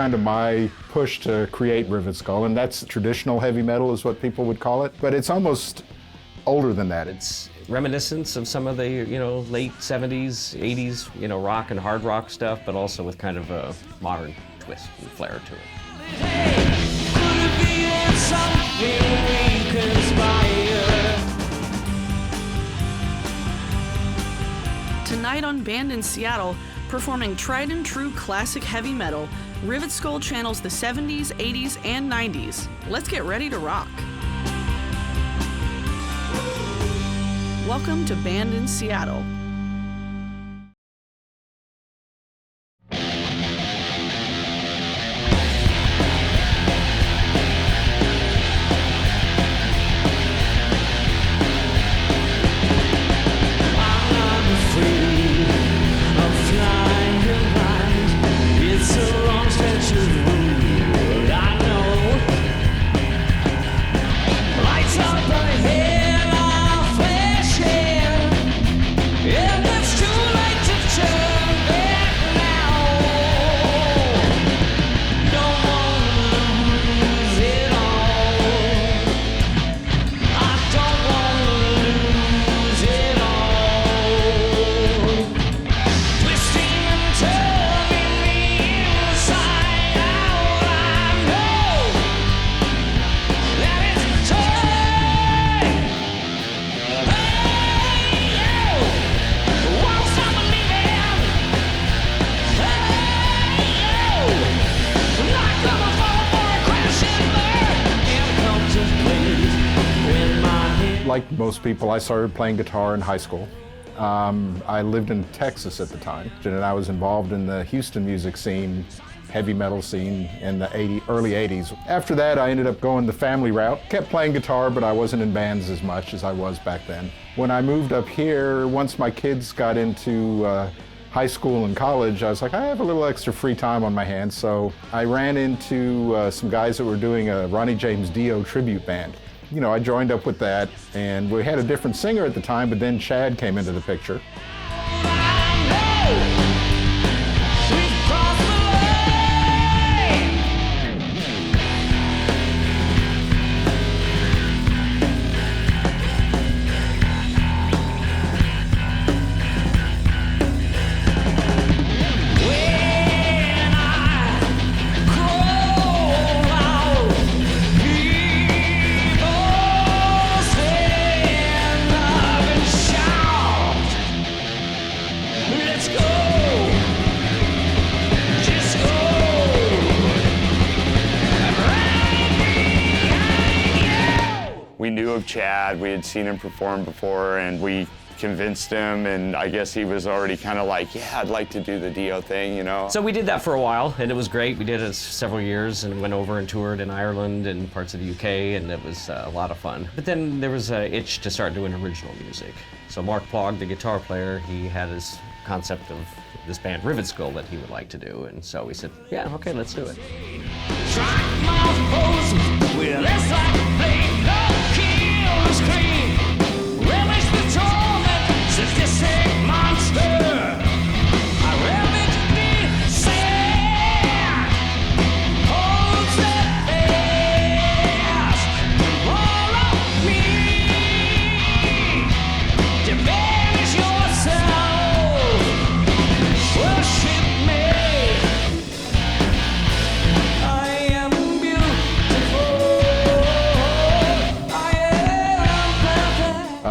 kind of my push to create Rivetskull, and that's traditional heavy metal is what people would call it, but it's almost older than that. It's reminiscence of some of the, late 70s, 80s, rock and hard rock stuff, but also with kind of a modern twist and flair to it. Tonight on Band in Seattle, performing tried and true classic heavy metal, Rivetskull channels the 70s, 80s, and 90s. Let's get ready to rock. Welcome to Band in Seattle. Like most people, I started playing guitar in high school. I lived in Texas at the time, and I was involved in the Houston music scene, heavy metal scene in the early 80s. After that, I ended up going the family route. Kept playing guitar, but I wasn't in bands as much as I was back then. When I moved up here, once my kids got into high school and college, I was like, I have a little extra free time on my hands, so I ran into some guys that were doing a Ronnie James Dio tribute band. I joined up with that, and we had a different singer at the time, but then Chad came into the picture. We knew of Chad, we had seen him perform before, and we convinced him, and I guess he was already kind of like, yeah, I'd like to do the Dio thing, So we did that for a while, and it was great. We did it several years and went over and toured in Ireland and parts of the UK, and it was a lot of fun. But then there was an itch to start doing original music. So Mark Plog, the guitar player, he had his concept of this band Rivetskull that he would like to do, and so we said, yeah, okay, let's do it.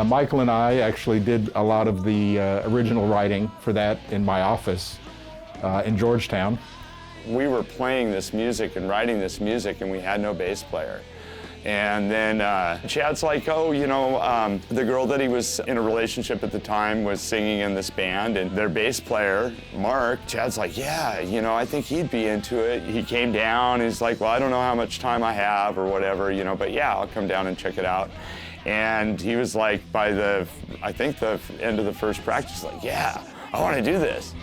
Michael and I actually did a lot of the original writing for that in my office in Georgetown. We were playing this music and writing this music, and we had no bass player. And then Chad's like, oh, the girl that he was in a relationship at the time was singing in this band, and their bass player, Mark, Chad's like, yeah, I think he'd be into it. He came down, he's like, well, I don't know how much time I have or whatever, but yeah, I'll come down and check it out. And he was like, by I think the end of the first practice, like, yeah, I want to do this.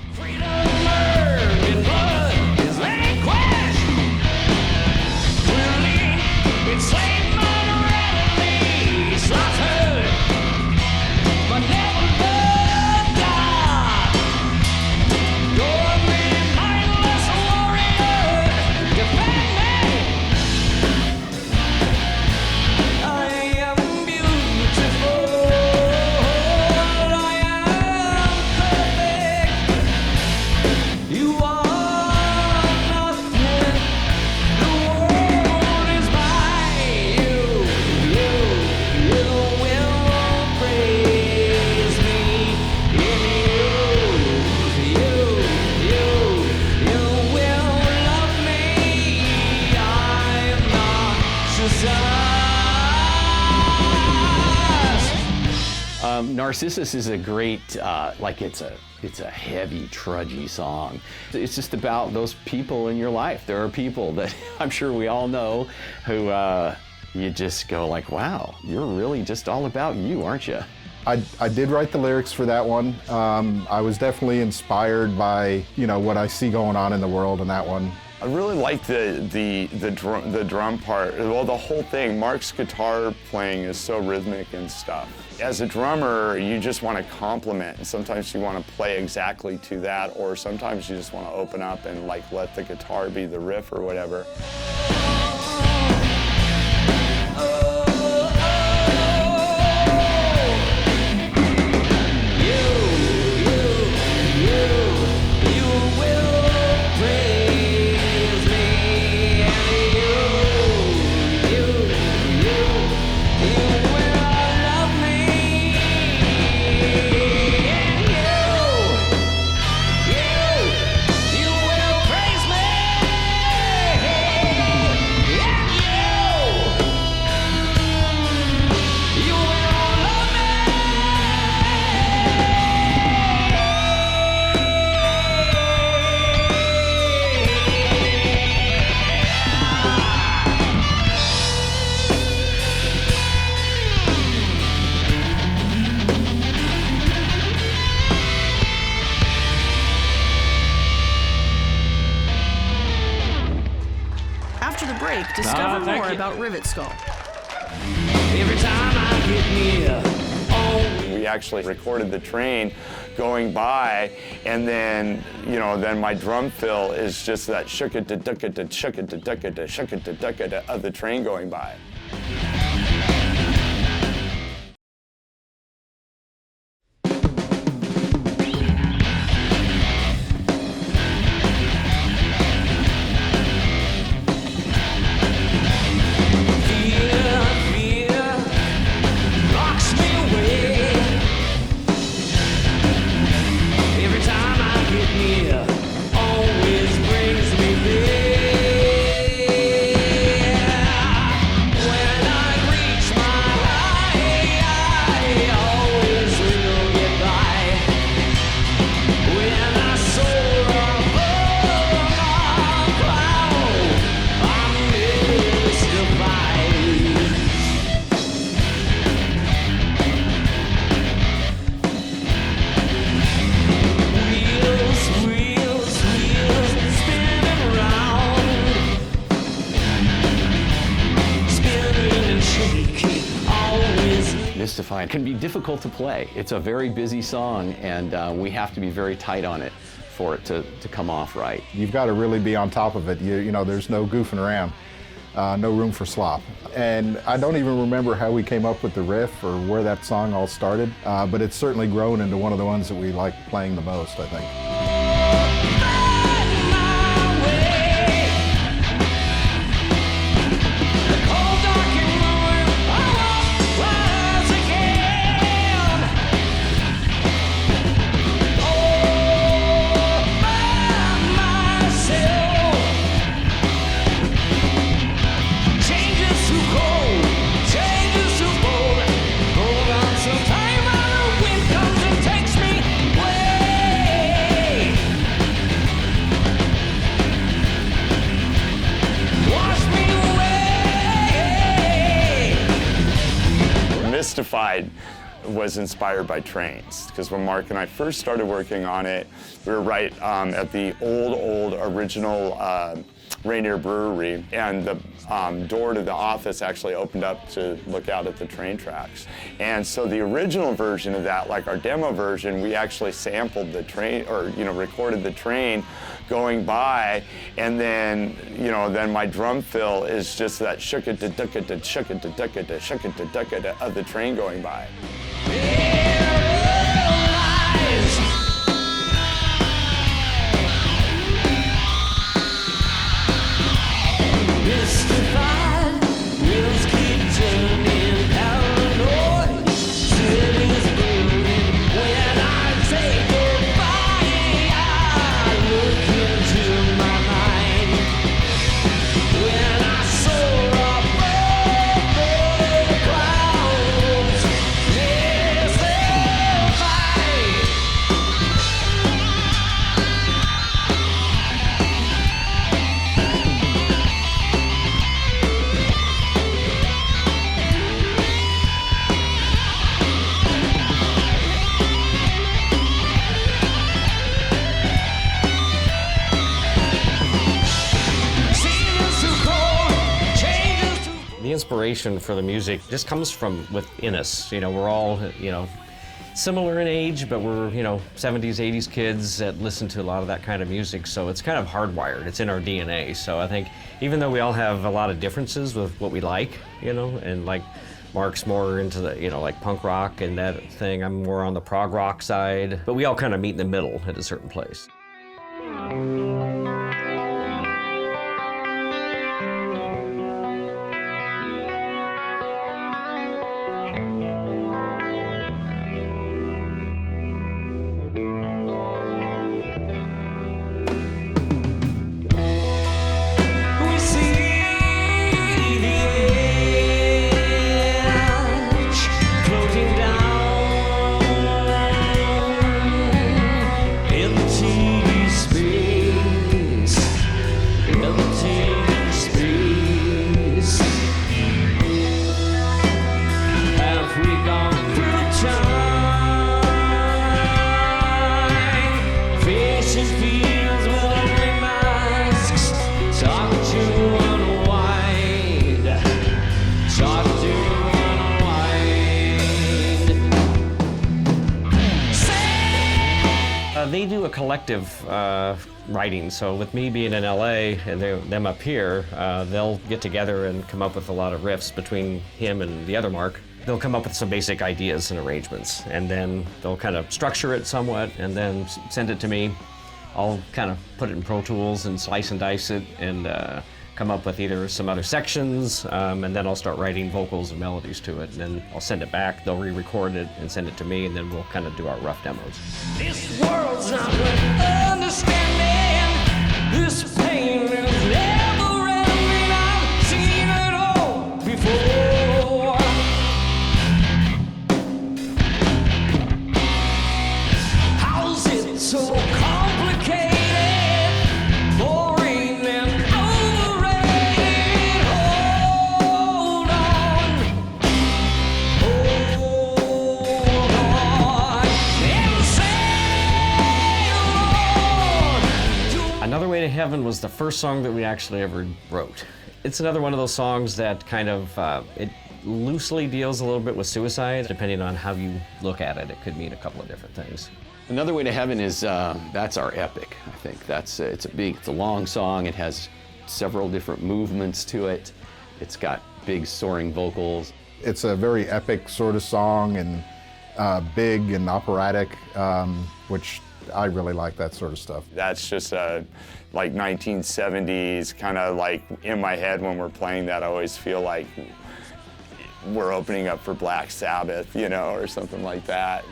Narcissus is a great, it's a heavy, trudgy song. It's just about those people in your life. There are people that I'm sure we all know who you just go like, wow, you're really just all about you, aren't you? I did write the lyrics for that one. I was definitely inspired by, what I see going on in the world in that one. I really like the drum part. Well, the whole thing. Mark's guitar playing is so rhythmic and stuff. As a drummer, you just want to complement, and sometimes you want to play exactly to that, or sometimes you just want to open up and let the guitar be the riff or whatever. After the break, discover more about Rivetskull. Every time I get near, We actually recorded the train going by, and then, then my drum fill is just that shook-it-da-duck-it-da, shook-it-da-duck-it-da, shook-it-da-duck-it-da of the train going by. Mystified can be difficult to play. It's a very busy song, and we have to be very tight on it for it to come off right. You've got to really be on top of it. There's no goofing around, no room for slop. And I don't even remember how we came up with the riff or where that song all started, but it's certainly grown into one of the ones that we like playing the most, I think. Mystified was inspired by trains, because when Mark and I first started working on it, we were right at the old original Rainier Brewery, and the door to the office actually opened up to look out at the train tracks. And so the original version of that, like our demo version, we actually sampled the train, or recorded the train going by, and then then my drum fill is just that shook-it-da-duck-it-da, shook-it-da-duck-it-da, shook-it-da-duck-it-da of the train going by. inspiration for the music just comes from within us. You know, we're all, you know, similar in age, but we're, you know, 70s, 80s kids that listen to a lot of that kind of music, so it's kind of hardwired. It's in our DNA. So I think even though we all have a lot of differences with what we like, you know, and like Mark's more into the, you know, like punk rock and that thing, I'm more on the prog rock side, but we all kind of meet in the middle at a certain place. We see the edge floating down, empty space, empty space. Have we gone through time, facing fields with lonely masks? Talk to unwind. Talk to unwind. They do a collective writing, so with me being in LA and them up here, they'll get together and come up with a lot of riffs between him and the other Mark. They'll come up with some basic ideas and arrangements, and then they'll kind of structure it somewhat and then send it to me. I'll kind of put it in Pro Tools and slice and dice it and come up with either some other sections, and then I'll start writing vocals and melodies to it, and then I'll send it back. They'll re-record it and send it to me, and then we'll kind of do our rough demos. This world's not worth understanding. This pain is never ending. I've seen it all before. How's it so complicated? Boring and overrated. Hold on. Hold on. And sail on. Another Way to Heaven was the first song that we actually ever wrote. It's another one of those songs that kind of, it loosely deals a little bit with suicide. Depending on how you look at it, it could mean a couple of different things. Another Way to Heaven is, that's our epic, I think. It's a long song. It has several different movements to it. It's got big soaring vocals. It's a very epic sort of song and big and operatic, which I really like that sort of stuff. That's just like 1970s, kind of like in my head when we're playing that, I always feel like we're opening up for Black Sabbath, you know, or something like that.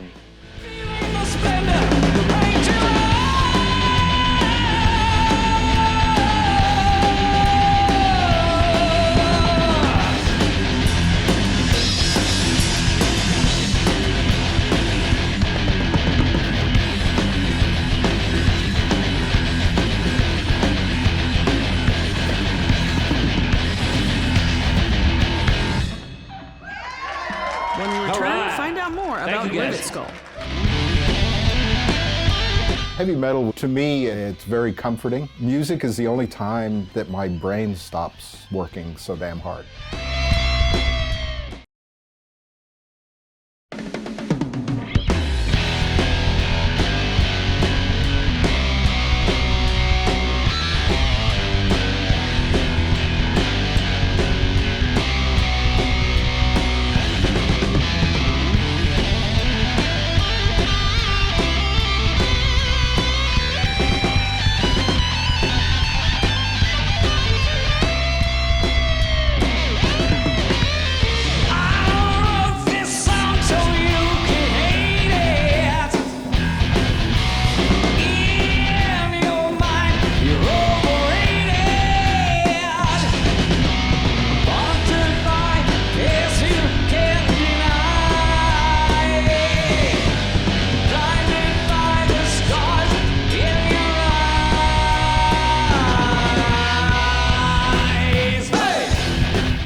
When we return, right. find out more about you, guys. Rivetskull. Heavy metal, to me, it's very comforting. Music is the only time that my brain stops working so damn hard.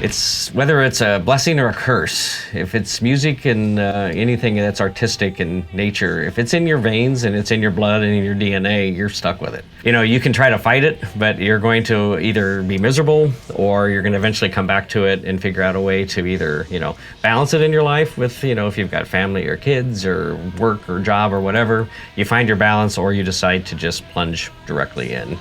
it's whether it's a blessing or a curse. If it's music and anything that's artistic in nature, if it's in your veins and it's in your blood and in your DNA, you're stuck with it. You know, you can try to fight it, but you're going to either be miserable or you're going to eventually come back to it and figure out a way to either, you know, balance it in your life with, you know, if you've got family or kids or work or job or whatever, you find your balance, or you decide to just plunge directly in.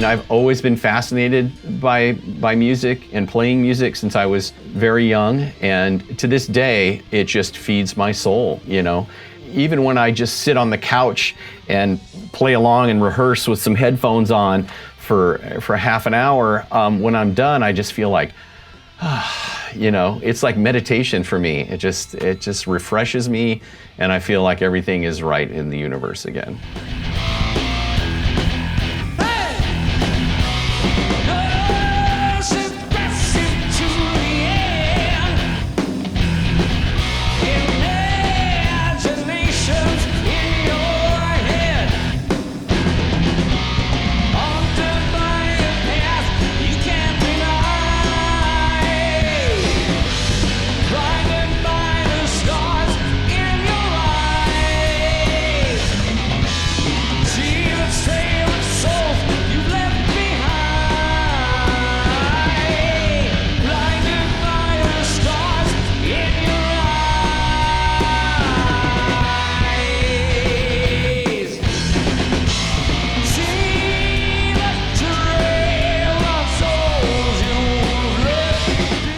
I've always been fascinated by music and playing music since I was very young, and to this day, it just feeds my soul, you know. Even when I just sit on the couch and play along and rehearse with some headphones on for half an hour, when I'm done, I just feel like, you know, it's like meditation for me. It just refreshes me, and I feel like everything is right in the universe again.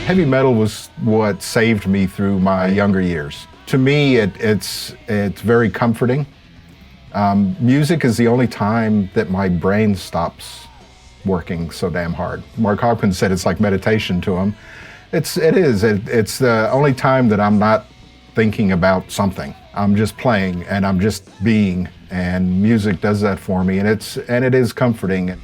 Heavy metal was what saved me through my younger years. To me, it's very comforting. Music is the only time that my brain stops working so damn hard. Mark Hopkins said it's like meditation to him. It is. It's the only time that I'm not thinking about something. I'm just playing and I'm just being, and music does that for me, and it is comforting.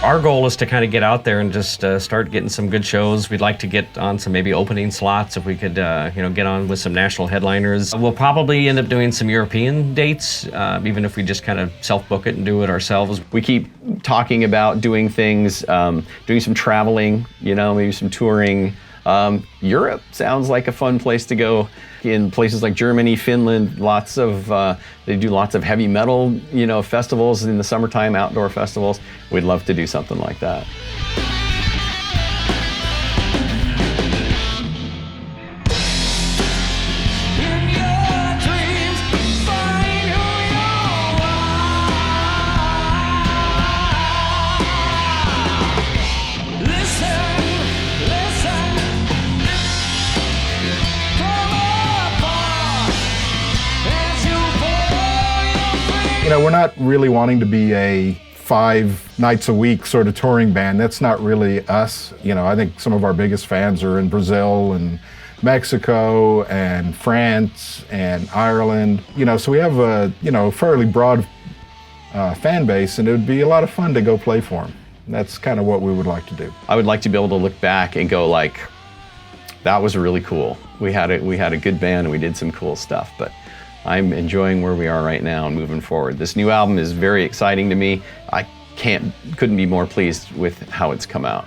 Our goal is to kind of get out there and just start getting some good shows. We'd like to get on some maybe opening slots if we could, you know, get on with some national headliners. We'll probably end up doing some European dates, even if we just kind of self-book it and do it ourselves. We keep talking about doing things, doing some traveling, you know, maybe some touring. Europe sounds like a fun place to go. In places like Germany, Finland, they do lots of heavy metal, you know, festivals in the summertime, outdoor festivals. We'd love to do something like that. You know, we're not really wanting to be a 5 nights a week sort of touring band. That's not really us. You know, I think some of our biggest fans are in Brazil and Mexico and France and Ireland. You know, so we have a, you know, fairly broad fan base, and it would be a lot of fun to go play for them. That's kind of what we would like to do. I would like to be able to look back and go like, that was really cool. We had a good band and we did some cool stuff, but I'm enjoying where we are right now and moving forward. This new album is very exciting to me. I couldn't be more pleased with how it's come out.